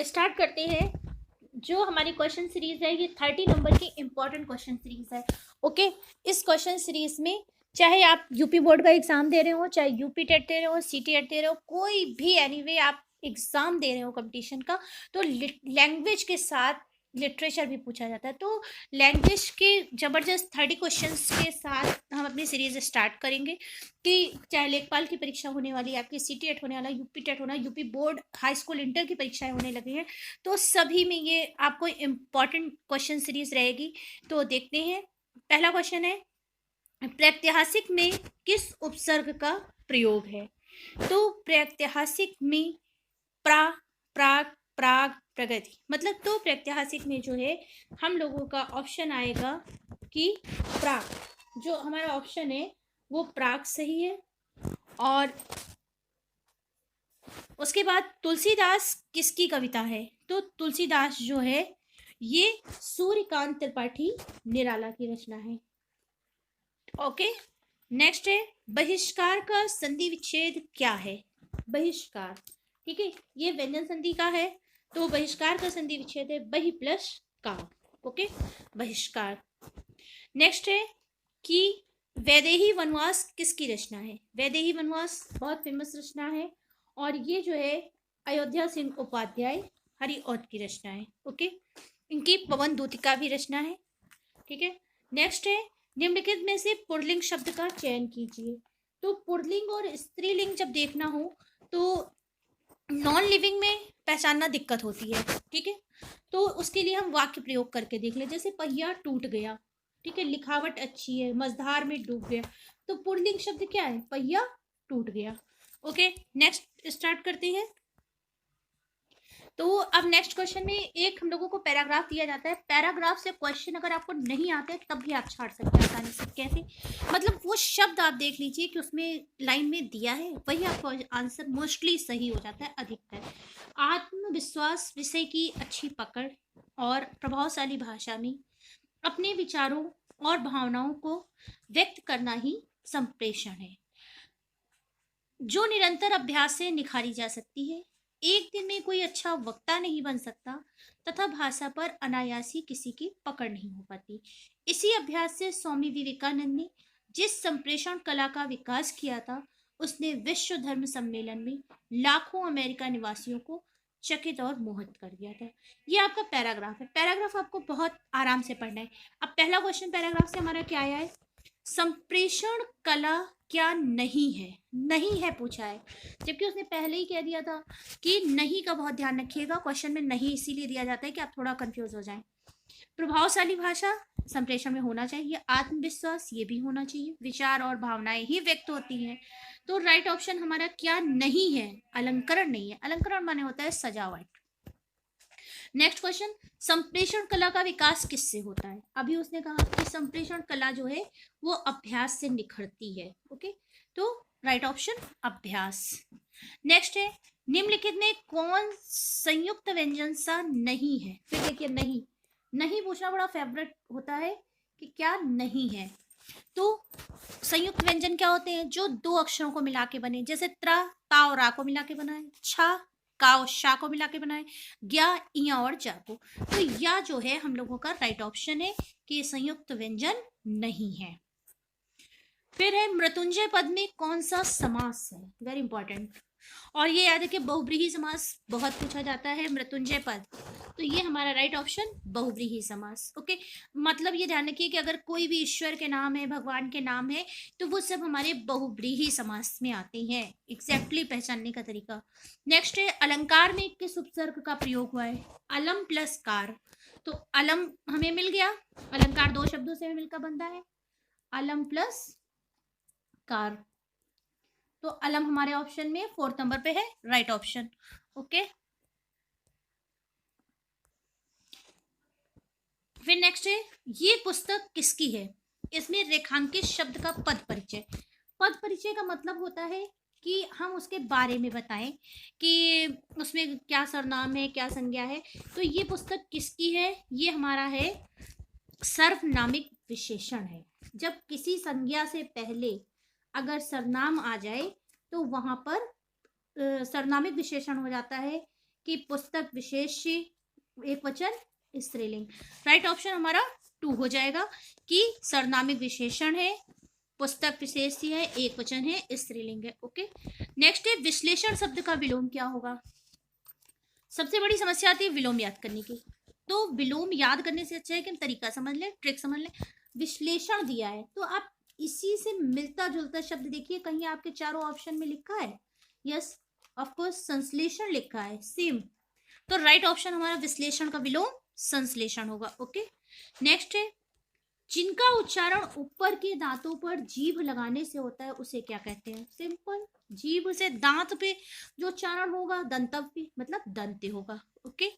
Start करते हैं। जो हमारी क्वेश्चन सीरीज है ये 30 नंबर की इंपॉर्टेंट क्वेश्चन सीरीज है। ओके, इस क्वेश्चन सीरीज में चाहे आप यूपी बोर्ड का एग्जाम दे रहे हो, चाहे यूपी टेट दे रहे हो, सीटीएट दे रहे हो, कोई भी एनीवे आप एग्जाम दे रहे हो कंपटीशन का, तो लैंग्वेज के साथ लिटरेचर भी पूछा जाता है। तो लैंग्वेज के जबरदस्त 30 क्वेश्चंस के साथ हम अपनी सीरीज स्टार्ट करेंगे कि चाहे लेखपाल की परीक्षा होने वाली है, आपकी सीटीएट होने वाला, यूपी टेट होना, UP board high school inter की परीक्षाएं होने लगी हैं, तो सभी में ये आपको इम्पॉर्टेंट क्वेश्चन सीरीज रहेगी। तो देखते हैं। पहला क्वेश्चन है, प्रात्यहासिक में किस उपसर्ग का प्रयोग है? तो प्रात्यहासिक में प्रा, प्राग, प्राग, प्रगति, मतलब तो प्रात्यहासिक में जो है हम लोगों का ऑप्शन आएगा कि प्राग। जो हमारा ऑप्शन है वो प्राग सही है। और उसके बाद तुलसीदास किसकी कविता है? तो तुलसीदास जो है ये सूर्यकांत त्रिपाठी निराला की रचना है। ओके, नेक्स्ट है, बहिष्कार का संधि विच्छेद क्या है? बहिष्कार, ठीक है, ये व्यंजन संधि का है, तो बहिष्कार का संधि विच्छेद है बहि प्लस का। ओके, बहिष्कार। नेक्स्ट है कि वैदेही वनवास किसकी रचना है? वैदेही वनवास बहुत फेमस रचना है और ये जो है अयोध्या सिंह उपाध्याय हरिऔध की रचना है। ओके, इनकी पवन दूतिका भी रचना है। ठीक है, नेक्स्ट है, निम्नलिखित में से पुल्लिंग शब्द का चयन कीजिए। तो पुल्लिंग और स्त्रीलिंग जब देखना हो तो नॉन लिविंग में पहचानना दिक्कत होती है। ठीक है, तो उसके लिए हम वाक्य प्रयोग करके देख ले, जैसे पहिया टूट गया, ठीक है, लिखावट अच्छी है, मझधार में डूब गया, तो पुल्लिंग शब्द क्या है? पहिया टूट गया। ओके, नेक्स्ट स्टार्ट करते हैं। तो अब नेक्स्ट क्वेश्चन में एक हम लोगों को पैराग्राफ दिया जाता है। पैराग्राफ से क्वेश्चन अगर आपको नहीं आते तब भी आप छाड़ सकते हैं आसानी से। कैसे? मतलब वो शब्द आप देख लीजिए कि उसमें लाइन में दिया है, वही आपका आंसर मोस्टली सही हो जाता है अधिकतर। आत्मविश्वास विषय की अच्छी पकड़ और प्रभावशाली भाषा में अपने विचारों और भावनाओं को व्यक्त करना ही संप्रेषण है, जो निरंतर अभ्यास से निखारी जा सकती है। एक दिन में कोई अच्छा वक्ता नहीं बन सकता तथा भाषा पर अनायासी किसी की पकड़ नहीं हो पाती। इसी अभ्यास से स्वामी विवेकानंद ने जिस संप्रेषण कला का विकास किया था, उसने विश्व धर्म सम्मेलन में लाखों अमेरिका निवासियों को चकित और मोहित कर दिया था। ये आपका पैराग्राफ है। पैराग्राफ आपको बहुत आराम से पढ़ना है। अब पहला क्वेश्चन पैराग्राफ से हमारा क्या आया है? संप्रेषण कला क्या नहीं है? नहीं है पूछा है, जबकि उसने पहले ही कह दिया था कि नहीं का बहुत ध्यान रखिएगा। क्वेश्चन में नहीं इसीलिए दिया जाता है कि आप थोड़ा कंफ्यूज हो जाएं। प्रभावशाली भाषा संप्रेषण में होना चाहिए, आत्मविश्वास ये भी होना चाहिए, विचार और भावनाएं ही व्यक्त होती हैं। तो राइट ऑप्शन हमारा क्या नहीं है? अलंकरण नहीं है। अलंकरण माने होता है सजावट। नेक्स्ट क्वेश्चन, संप्रेषण कला का विकास किससे होता है? अभी उसने कहा कि संप्रेषण कला जो है वो अभ्यास से निखरती है। ओके, तो राइट ऑप्शन अभ्यास। नेक्स्ट है, निम्नलिखित में कौन संयुक्त व्यंजन सा नहीं है? फिर देखिए, नहीं नहीं पूछना बड़ा फेवरेट होता है कि क्या नहीं है। तो संयुक्त व्यंजन क्या होते हैं? जो दो अक्षरों को मिला के बने, जैसे त्रा, ता और रा को मिला के बना है, छा, का और शा को मिला के बनाए, ज्ञा, इया और जा को। तो या जो है हम लोगों का राइट ऑप्शन है कि ये संयुक्त व्यंजन नहीं है। फिर है, मृत्युंजय पद में कौन सा समास है? Very important. और ये याद है कि बहुब्रीही समास बहुत पूछा जाता है। मृत्युंजय पद, तो ये हमारा राइट ऑप्शन बहुब्रीही समास। ओके, मतलब ये ध्यान रखिए कि अगर कोई भी ईश्वर के नाम है, भगवान के नाम है, तो वो सब हमारे बहुब्रीही समास में आते हैं। एग्जैक्टली पहचानने का तरीका। नेक्स्ट है, अलंकार में किस उपसर्ग का प्रयोग हुआ है? अलम प्लस कार। तो अलम हमें मिल गया, अलंकार दो शब्दों से मिलकर बनता है, अलम प्लस कार। तो अलम हमारे ऑप्शन में 4th नंबर पे है, राइट ऑप्शन। ओके, फिर नेक्स्ट है, ये पुस्तक किसकी है? इसमें रेखांकित शब्द का पद परिचय। पद परिचय का मतलब होता है कि हम उसके बारे में बताएं कि उसमें क्या सरनाम है, क्या संज्ञा है। तो ये पुस्तक किसकी है? ये हमारा है सर्वनामिक विशेषण है। जब किसी संज्ञा से पहले अगर सरनाम आ जाए तो वहां पर सर्वनामिक विशेषण हो जाता है कि पुस्तक विशेष एक वचन स्त्रीलिंग। राइट ऑप्शन हमारा 2 हो जाएगा कि सर्वनामिक विशेषण है, पुस्तक विशेष है, एक वचन है, स्त्रीलिंग है। ओके, नेक्स्ट है विश्लेषण शब्द का विलोम क्या होगा। सबसे बड़ी समस्या आती है विलोम याद करने की, तो विलोम याद करने से अच्छा है कि हम तरीका समझ लें, ट्रिक समझ लें। विश्लेषण दिया है तो आप इसी से मिलता जुलता शब्द देखिए, कहीं आपके चारों ऑप्शन में लिखा है, यस ऑफ कोर्स संश्लेषण लिखा है, सेम। तो राइट ऑप्शन हमारा विश्लेषण का विलोम संश्लेषण होगा। ओके, नेक्स्ट है जिनका उच्चारण ऊपर के दांतों पर जीभ लगाने से होता है उसे क्या कहते हैं। सिंपल, जीभ से दांत पे जो उच्चारण होगा दंतव्य मतलब दंत्य होगा। ओके,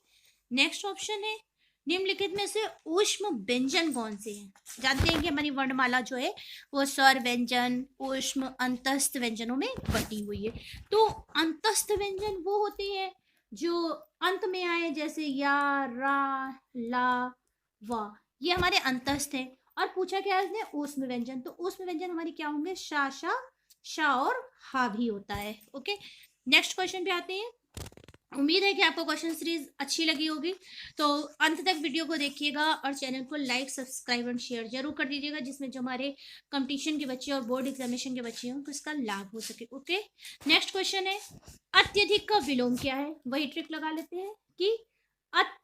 नेक्स्ट ऑप्शन है निम्नलिखित में से ऊष्म व्यंजन कौन से हैं। जानते हैं कि हमारी वर्णमाला जो है वो स्वर व्यंजन, ऊष्म, अंतस्थ व्यंजनों में बटी हुई है। तो अंतस्थ व्यंजन वो होते हैं जो अंत में आए, जैसे या, रा, ला, वा, ये हमारे अंतस्थ है। और पूछा क्या है इसने, ऊष्म व्यंजन, तो ऊष्म व्यंजन हमारी क्या होंगे, शा, शा और हा भी होता है। ओके, नेक्स्ट क्वेश्चन पे आते हैं। उम्मीद है कि आपको क्वेश्चन सीरीज अच्छी लगी होगी, तो अंत तक वीडियो को देखिएगा और चैनल को लाइक, सब्सक्राइब एंड शेयर जरूर कर दीजिएगा, जिसमें जो हमारे कंपटीशन के बच्चे और बोर्ड एग्जामिनेशन के बच्चे हैं उनको इसका लाभ हो सके। ओके, नेक्स्ट क्वेश्चन है अत्यधिक का विलोम क्या है। वही ट्रिक लगा लेते हैं कि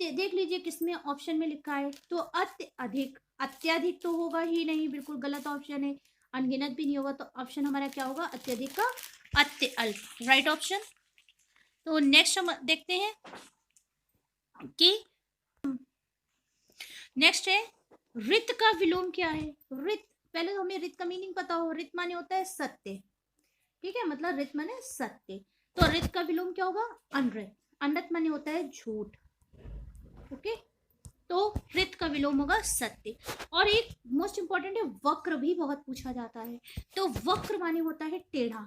देख लीजिए किसमें ऑप्शन में लिखा है, तो अत्यधिक, अत्यधिक तो होगा ही नहीं, बिल्कुल गलत ऑप्शन है। अनगिनत भी नहीं होगा, तो ऑप्शन हमारा क्या होगा, अत्यधिक का अत्य अल्प, राइट ऑप्शन। तो नेक्स्ट हम देखते हैं कि नेक्स्ट है रित का विलोम क्या है। रित, पहले तो हमें रित का मीनिंग पता हो, रित माने होता है सत्य, ठीक है, मतलब रित माने सत्य, तो रित का विलोम क्या होगा, अनृत। अनृत माने होता है झूठ। ओके, तो रित का विलोम होगा सत्य। और एक मोस्ट इंपॉर्टेंट है वक्र, भी बहुत पूछा जाता है, तो वक्र माने होता है टेढ़ा,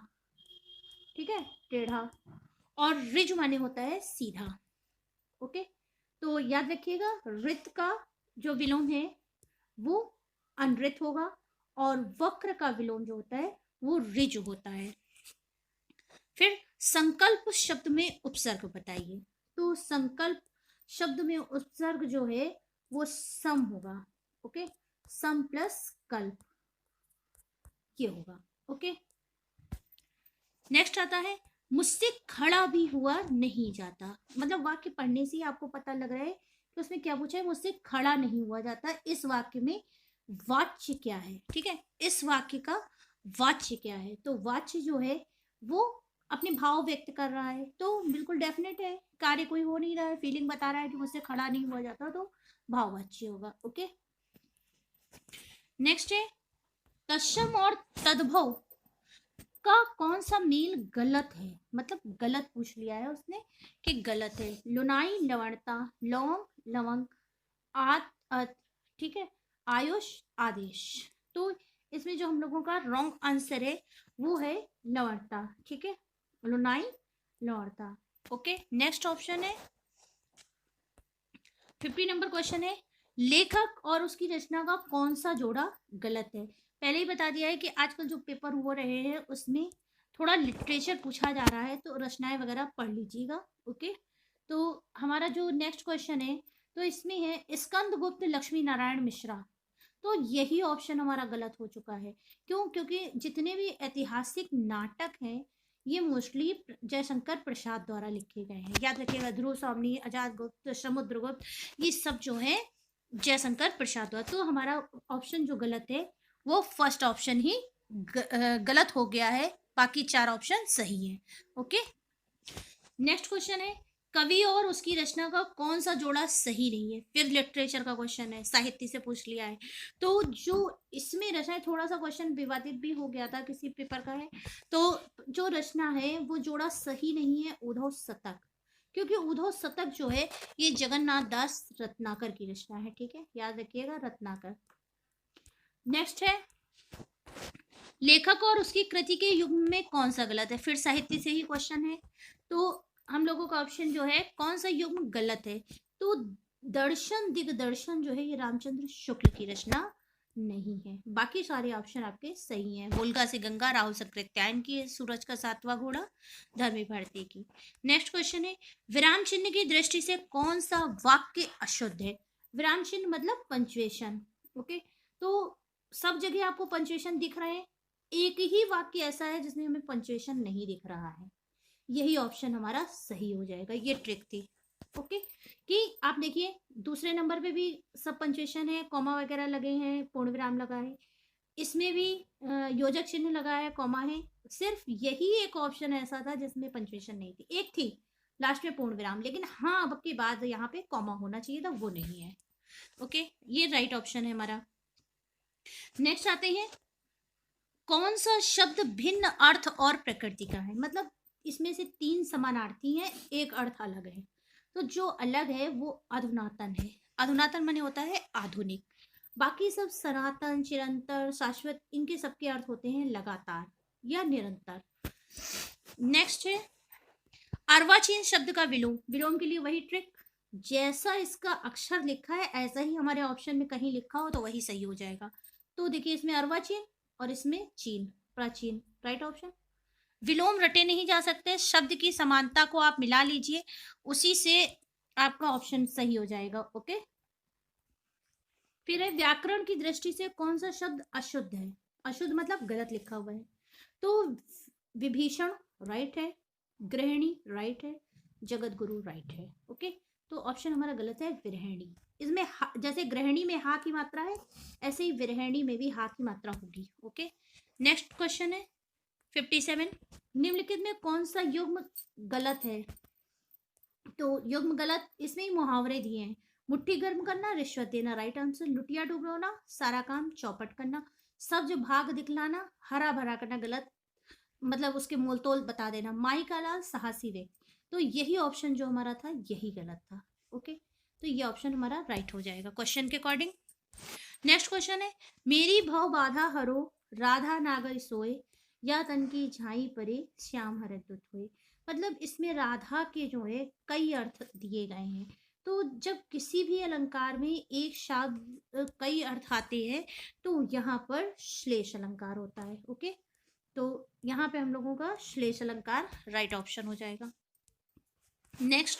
ठीक है, टेढ़ा। और रिज माने होता है सीधा। ओके, तो याद रखिएगा रित का जो विलोम है वो अनृत होगा और वक्र का विलोम जो होता है वो रिज होता है। फिर संकल्प शब्द में उपसर्ग बताइए, तो संकल्प शब्द में उपसर्ग जो है वो सम होगा। ओके, सम प्लस कल्प ये होगा। ओके, नेक्स्ट आता है मुझसे खड़ा भी हुआ नहीं जाता, मतलब वाक्य पढ़ने से ही आपको पता लग रहा है कि उसमें क्या पूछा है, मुझसे खड़ा नहीं हुआ जाता। इस वाक्य में वाच्य क्या है, ठीक है, इस वाक्य का वाच्य क्या है, तो वाच्य जो है वो अपने भाव व्यक्त कर रहा है, तो बिल्कुल डेफिनेट है, कार्य कोई हो नहीं रहा है, फीलिंग बता रहा है कि मुझसे खड़ा नहीं हुआ जाता, तो भाववाच्य होगा। ओके, नेक्स्ट है तत्सम और तद्भव का कौन सा मेल गलत है, मतलब गलत पूछ लिया है उसने कि गलत है। लुनाई लवणता, लौंग लवंग, आत, ठीक है, आयुष आदेश, तो इसमें जो हम लोगों का रॉन्ग आंसर है वो है लवणता, ठीक है, लुनाई लवणता। ओके, नेक्स्ट ऑप्शन है 50 नंबर क्वेश्चन है लेखक और उसकी रचना का कौन सा जोड़ा गलत है। पहले ही बता दिया है कि आजकल जो पेपर हो रहे हैं उसमें थोड़ा लिटरेचर पूछा जा रहा है, तो रचनाएं वगैरह पढ़ लीजिएगा। ओके, तो हमारा जो नेक्स्ट क्वेश्चन है तो इसमें है स्कंदगुप्त लक्ष्मी नारायण मिश्रा, तो यही ऑप्शन हमारा गलत हो चुका है। क्यों, क्योंकि जितने भी ऐतिहासिक नाटक हैं ये मोस्टली जयशंकर प्रसाद द्वारा लिखे गए हैं। याद रखिएगा, ध्रुव स्वामी, आजाद गुप्त, समुद्रगुप्त, ये सब जो है जयशंकर प्रसाद द्वारा। तो हमारा ऑप्शन जो गलत है वो फर्स्ट ऑप्शन ही गलत हो गया है, बाकी 4 ऑप्शन सही है। ओके, नेक्स्ट क्वेश्चन है कवि और उसकी रचना का कौन सा जोड़ा सही नहीं है। फिर लिटरेचर का क्वेश्चन है, साहित्य से पूछ लिया है, तो जो इसमें रचना है, थोड़ा सा क्वेश्चन विवादित भी हो गया था, किसी पेपर का है, तो जो रचना है वो जोड़ा सही नहीं है उद्धव शतक, क्योंकि उद्धव शतक जो है ये जगन्नाथ दास रत्नाकर की रचना है, ठीक है, याद रखिएगा रत्नाकर। नेक्स्ट है लेखक और उसकी कृति के युग में कौन सा गलत है। फिर साहित्य से ही क्वेश्चन है, तो हम लोगों का ऑप्शन जो है कौन सा युग गलत है, तो दर्शन दिग्दर्शन जो है ये रामचंद्र शुक्ल की रचना नहीं है। बाकी सारे ऑप्शन आपके सही हैं। वोल्गा से गंगा, राहुल से कृत्यायन की है, सूरज का 7वां घोड़ा, धर्मी भारती की। नेक्स्ट क्वेश्चन है, विराम चिन्ह की दृष्टि से कौन सा वाक्य अशुद्ध है? विराम चिन्ह मतलब पंचुएशन। ओके, तो सब जगह आपको पंचुएशन दिख रहे हैं, एक ही वाक्य ऐसा है जिसमें हमें पंचुएशन नहीं दिख रहा है, यही ऑप्शन हमारा सही हो जाएगा। ये ट्रिक थी। ओके, कि आप देखिए दूसरे नंबर पे भी सब पंचुएशन है, कॉमा वगैरह लगे हैं, पूर्ण विराम लगा है, इसमें भी योजक चिन्ह लगा है, कॉमा है, सिर्फ यही एक ऑप्शन ऐसा था जिसमें पंचुएशन नहीं थी। एक थी लास्ट में पूर्ण विराम, लेकिन हाँ अब के बाद यहाँ पे कॉमा होना चाहिए था, वो नहीं है। ओके, ये राइट ऑप्शन है हमारा। नेक्स्ट आते हैं, कौन सा शब्द भिन्न अर्थ और प्रकृति का है? मतलब इसमें से 3 समानार्थी हैं, एक अर्थ अलग है, तो जो अलग है वो अधुनातन है। अधुनातन माने होता है आधुनिक, बाकी सब सनातन, चिरंतर, शाश्वत, इनके सबके अर्थ होते हैं लगातार या निरंतर। नेक्स्ट है, अर्वाचीन शब्द का विलोम। विलोम के लिए वही ट्रिक, जैसा इसका अक्षर लिखा है ऐसा ही हमारे ऑप्शन में कहीं लिखा हो तो वही सही हो जाएगा। तो देखिए इसमें अर्वाचीन और इसमें चीन, प्राचीन, राइट ऑप्शन। विलोम रटे नहीं जा सकते, शब्द की समानता को आप मिला लीजिए, उसी से आपका ऑप्शन सही हो जाएगा। ओके, फिर है, व्याकरण की दृष्टि से कौन सा शब्द अशुद्ध है? अशुद्ध मतलब गलत लिखा हुआ है, तो विभीषण राइट है, गृहिणी राइट है, जगत गुरु राइट है। ओके, तो ऑप्शन हमारा गलत है विरहिणी। इसमें जैसे गृहिणी में हा की मात्रा है, ऐसे ही विरहिणी में भी हा की मात्रा होगी। ओके, नेक्स्ट क्वेश्चन है 57, निम्नलिखित में कौन सा युग्म गलत है? तो युग्म गलत, इसमें ही मुहावरे दिए हैं, मुट्ठी गर्म करना, रिश्वत देना राइट आंसर, लुटिया डुबोना, सारा काम चौपट करना, सब्ज भाग दिखलाना, हरा भरा करना गलत, मतलब उसके मोल तोल बता देना, माई का लाल साहसी वे। तो यही ऑप्शन जो हमारा था यही गलत था। ओके, तो ये ऑप्शन हमारा राइट हो जाएगा क्वेश्चन के अकॉर्डिंग। नेक्स्ट क्वेश्चन है, मेरी भव बाधा हरो, राधा नागर सोए, या तन की झाई परे, श्याम हरत दुत हुए। मतलब इसमें राधा के जो है कई अर्थ दिए गए हैं, तो जब किसी भी अलंकार में एक शब्द कई अर्थ आते हैं तो यहाँ पर श्लेष अलंकार होता है। ओके, तो यहाँ पे हम लोगों का श्लेष अलंकार राइट ऑप्शन हो जाएगा। नेक्स्ट,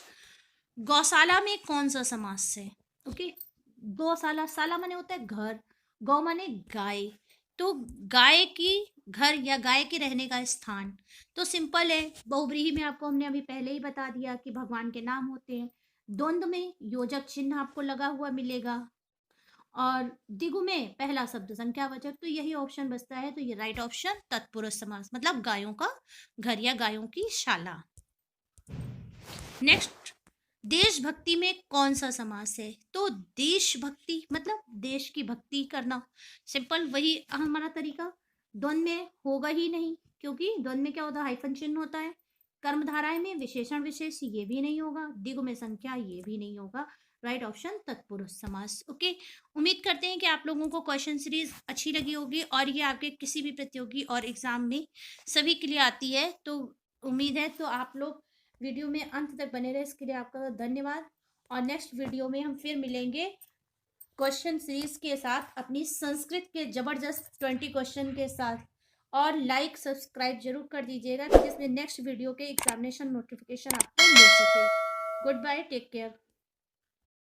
गौशाला में कौन सा समास है? ओके, गौशाला, साला माने होता है घर, गौ माने गाय, तो गाय की घर या गाय के रहने का स्थान। तो सिंपल है, बहुब्रीहि में आपको हमने अभी पहले ही बता दिया कि भगवान के नाम होते हैं, द्वंद्व में योजक चिन्ह आपको लगा हुआ मिलेगा, और दिगु में पहला शब्द संख्यावाचक। तो यही ऑप्शन बचता है, तो ये राइट ऑप्शन तत्पुरुष समास, मतलब गायों का घर या गायों की शाला। नेक्स्ट, देशभक्ति में कौन सा समास है? तो देशभक्ति मतलब देश की भक्ति करना, सिंपल वही हमारा तरीका। द्वंद्व में होगा ही नहीं, क्योंकि द्वंद्व में क्या होता है, हाइफन चिन्ह होता है। कर्मधाराएं में विशेषण विशेष ये भी नहीं होगा, दिगु में संख्या ये भी नहीं होगा, राइट ऑप्शन तत्पुरुष समास। ओके, उम्मीद करते हैं कि आप लोगों को क्वेश्चन सीरीज अच्छी लगी होगी, और ये आपके किसी भी प्रतियोगी और एग्जाम में सभी के लिए आती है, तो उम्मीद है तो आप लोग वीडियो में अंत तक बने रहे, इसके लिए आपका धन्यवाद। और नेक्स्ट वीडियो में हम फिर मिलेंगे क्वेश्चन सीरीज के साथ, अपनी संस्कृत के जबरदस्त 20 क्वेश्चन के साथ। और लाइक सब्सक्राइब जरूर कर दीजिएगा, जिसमें नेक्स्ट वीडियो के एग्जामिनेशन नोटिफिकेशन आपको मिल सके। Goodbye, take care.